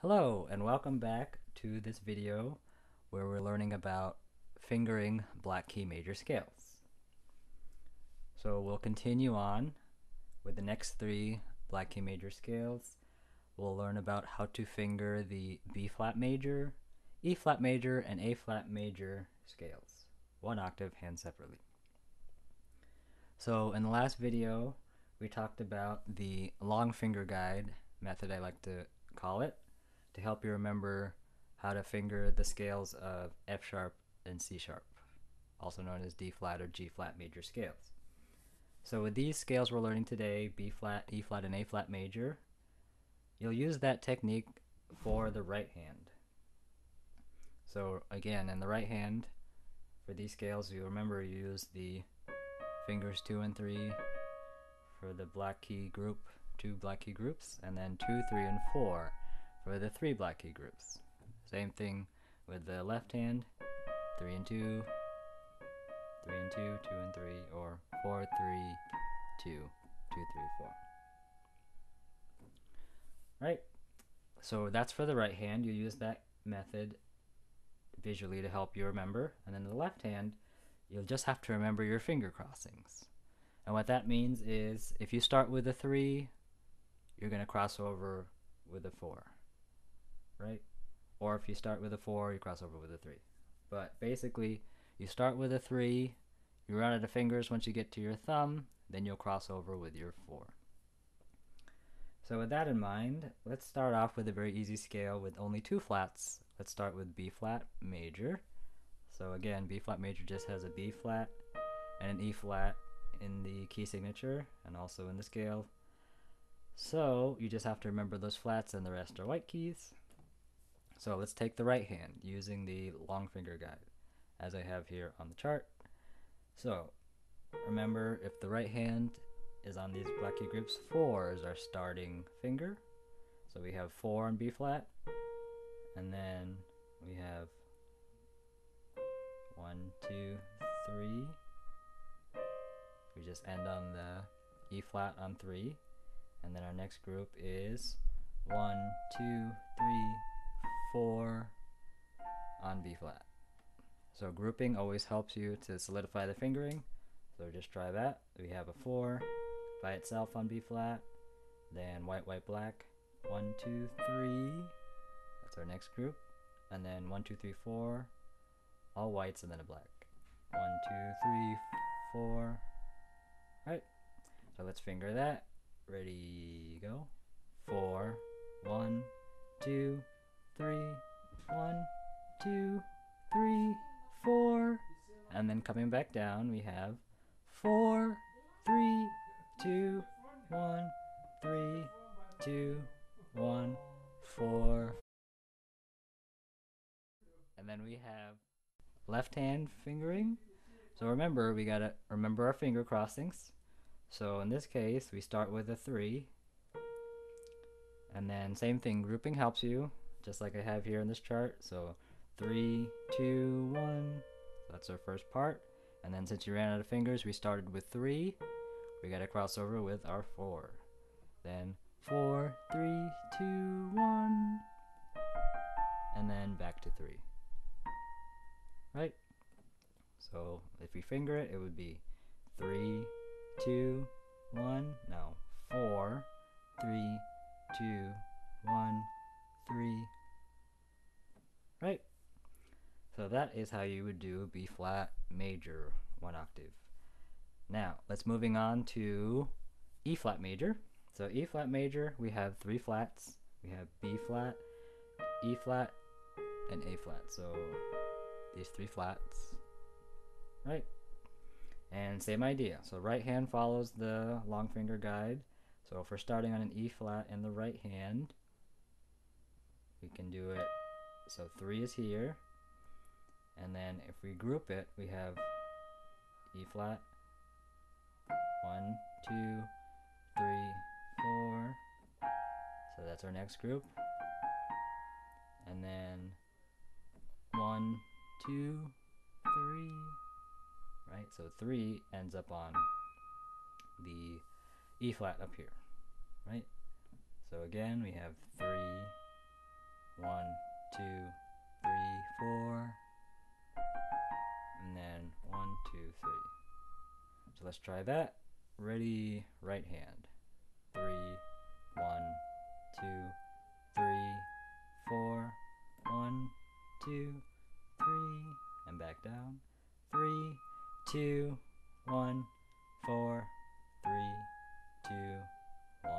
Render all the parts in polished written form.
Hello and welcome back to this video where we're learning about fingering black key major scales. So we'll continue on with the next three black key major scales. We'll learn about how to finger the B flat major, E flat major, and A flat major scales, one octave hand separately. So in the last video we talked about the long finger guide method, I like to call it, to help you remember how to finger the scales of F sharp and C sharp, also known as D flat or G flat major scales. So with these scales we're learning today, B flat, E flat, and A flat major, you'll use that technique for the right hand. So again, in the right hand, for these scales, you remember you use the fingers 2 and 3 for the black key group, 2 black key groups, and then 2, 3, and 4 for the 3 black key groups. Same thing with the left hand, 3 and 2, 3 and 2, 2 and 3, or 4, 3, 2, 2, 3, 4. Right? So that's for the right hand. You use that method visually to help you remember. And then the left hand, you'll just have to remember your finger crossings. And what that means is if you start with a 3, you're going to cross over with a 4. Right? Or if you start with a 4, you cross over with a 3. But basically, you start with a 3, you run out of fingers once you get to your thumb, then you'll cross over with your 4. So with that in mind, let's start off with a very easy scale with only 2 flats. Let's start with B flat major. So again, B flat major just has a B flat and an E flat in the key signature and also in the scale. So you just have to remember those flats and the rest are white keys. So let's take the right hand using the long finger guide as I have here on the chart. So remember, if the right hand is on these black key groups, 4 is our starting finger. So we have 4 on B flat, and then we have 1, 2, 3. We just end on the E flat on 3, and then our next group is 1, 2, 3, 4 on B flat. So grouping always helps you to solidify the fingering. So just try that. We have a 4 by itself on B flat, then white, white, black, 1, 2, 3. That's our next group. And then 1, 2, 3, 4, all whites and then a black. 1, 2, 3, 4. Right. So let's finger that. Ready, go. 4, 1, 2, 3, 1, 2, 3, 4. And then coming back down, we have 4, 3, 2, 1, 3, 2, 1, 4. And then we have left hand fingering. So remember, we gotta remember our finger crossings. So in this case, we start with a 3. And then same thing, grouping helps you, just like I have here in this chart. So 3, 2, 1. That's our first part. And then since you ran out of fingers, we started with 3. We got to cross over with our 4. Then 4, 3, 2, 1. And then back to 3. Right? So if we finger it, it would be 3, 2, 1. No, 4, 3, 2, 1, 3. Right? So that is how you would do B flat major, 1 octave. Now, let's moving on to E flat major. So E flat major, we have 3 flats. We have B flat, E flat, and A flat. So these 3 flats, right? And same idea. So right hand follows the long finger guide. So if we're starting on an E flat in the right hand, we can do it. So 3 is here. And then if we group it, we have E flat, 1, 2, 3, 4. So that's our next group. And then 1, 2, 3. Right? So 3 ends up on the E flat up here. Right? So again, we have 3, 1, 2, 3, 4, and then 1, 2, 3. So let's try that. Ready, right hand. 3, 1, 2, 3, 4, 1, 2, 3, and back down. 3, 2, 1, 4, 3, 2, 1,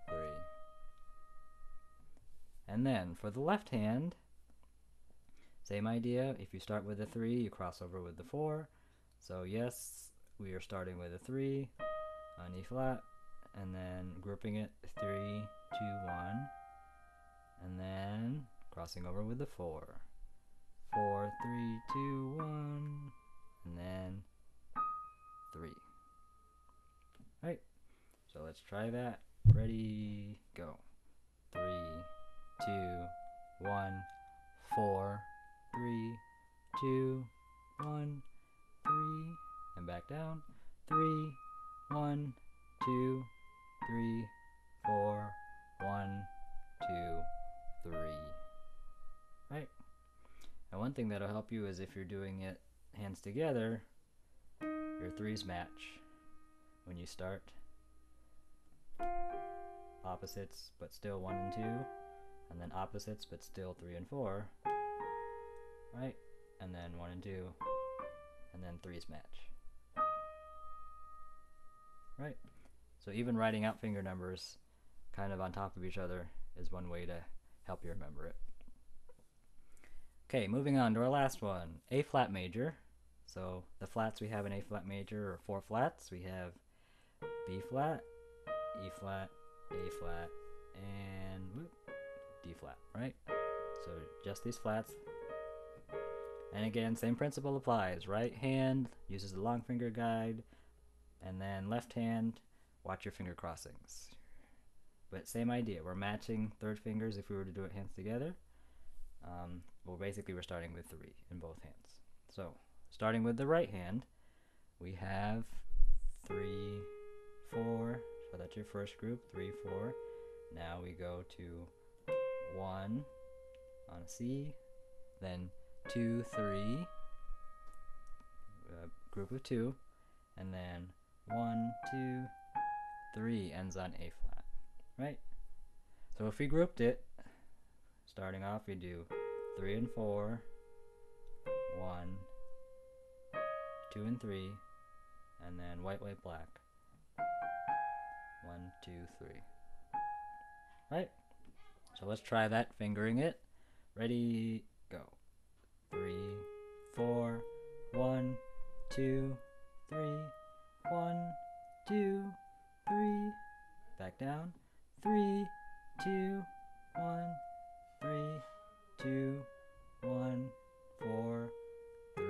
3. And then for the left hand, same idea. If you start with a 3, you cross over with the 4. So yes, we are starting with a 3 on E flat, and then grouping it 3, 2, 1, and then crossing over with the 4. 4, 3, 2, 1, and then 3. Right, so let's try that. Ready, go. 3, 2, 1, 4, 3, 2, 1, 3, and back down. 3, 1, 2, 3, 4, 1, 2, 3. Right? And one thing that'll help you is if you're doing it hands together, your 3s match when you start. Opposites, but still 1 and 2, and then opposites, but still 3 and 4, right? And then 1 and 2, and then 3s match, right? So even writing out finger numbers kind of on top of each other is one way to help you remember it. Okay, moving on to our last one, A flat major. So the flats we have in A flat major are 4 flats. We have B flat, E flat, A flat, and D flat, right? So just these flats. And again, same principle applies. Right hand uses the long finger guide, and then left hand, watch your finger crossings. But same idea, we're matching third fingers if we were to do it hands together. Well, basically we're starting with 3 in both hands. So starting with the right hand, we have 3, 4, so that's your first group, 3, 4. Now we go to 1 on C, then 2, 3, group of 2, and then 1, 2, 3 ends on A flat, right? So if we grouped it, starting off we do 3 and 4, 1, 2 and 3, and then white, white, black. 1, 2, 3. Right? So let's try that, fingering it. Ready, go. 3, 4, 1, 2, 3, 1, 2, 3. Back down. 3, 2, 1, 3, 2, 1, 4, 3.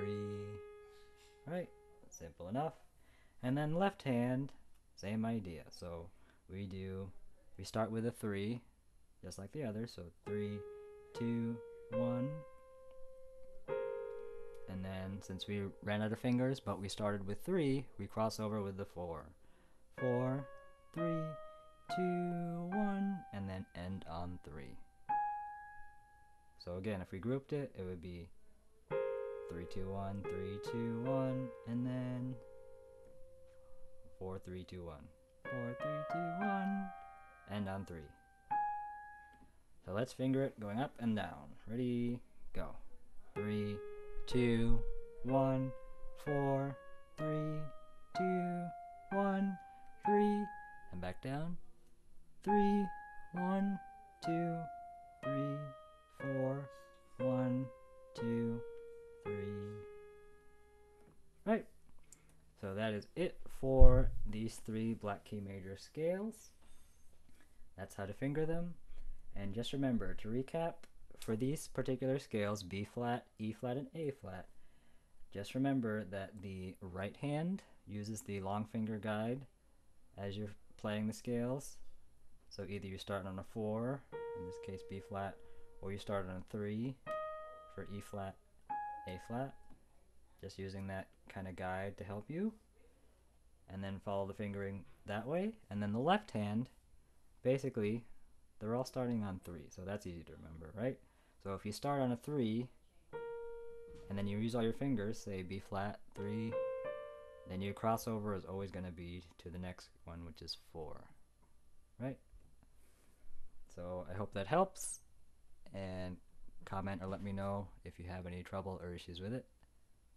Right? Simple enough. And then left hand, same idea. So we start with a 3, just like the other. So 3, 2, 1. And then since we ran out of fingers, but we started with 3, we cross over with the 4. 4, 3, 2, 1, and then end on 3. So again, if we grouped it, it would be 3, 2, 1, 3, 2, 1, and then 4, 3, 2, 1. 4, 3, 2, 1, end on 3. So let's finger it going up and down. Ready, go. 3, 2, 1, 4, 3, 2, 1, 3, and back down. 3, 1, 2, 3, 4, 1, 2, 3. Right. So that is it for these 3 black key major scales. That's how to finger them. And just remember, to recap, for these particular scales, B flat, E flat, and A flat, just remember that the right hand uses the long finger guide as you're playing the scales. So either you start on a 4, in this case B flat, or you start on a 3 for E flat, A flat, just using that kind of guide to help you, and then follow the fingering that way. And then the left hand, basically they're all starting on 3, so that's easy to remember, right? So if you start on a 3, and then you use all your fingers, say B flat, 3, then your crossover is always going to be to the next one, which is 4, right? So I hope that helps, and comment or let me know if you have any trouble or issues with it.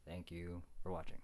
Thank you for watching.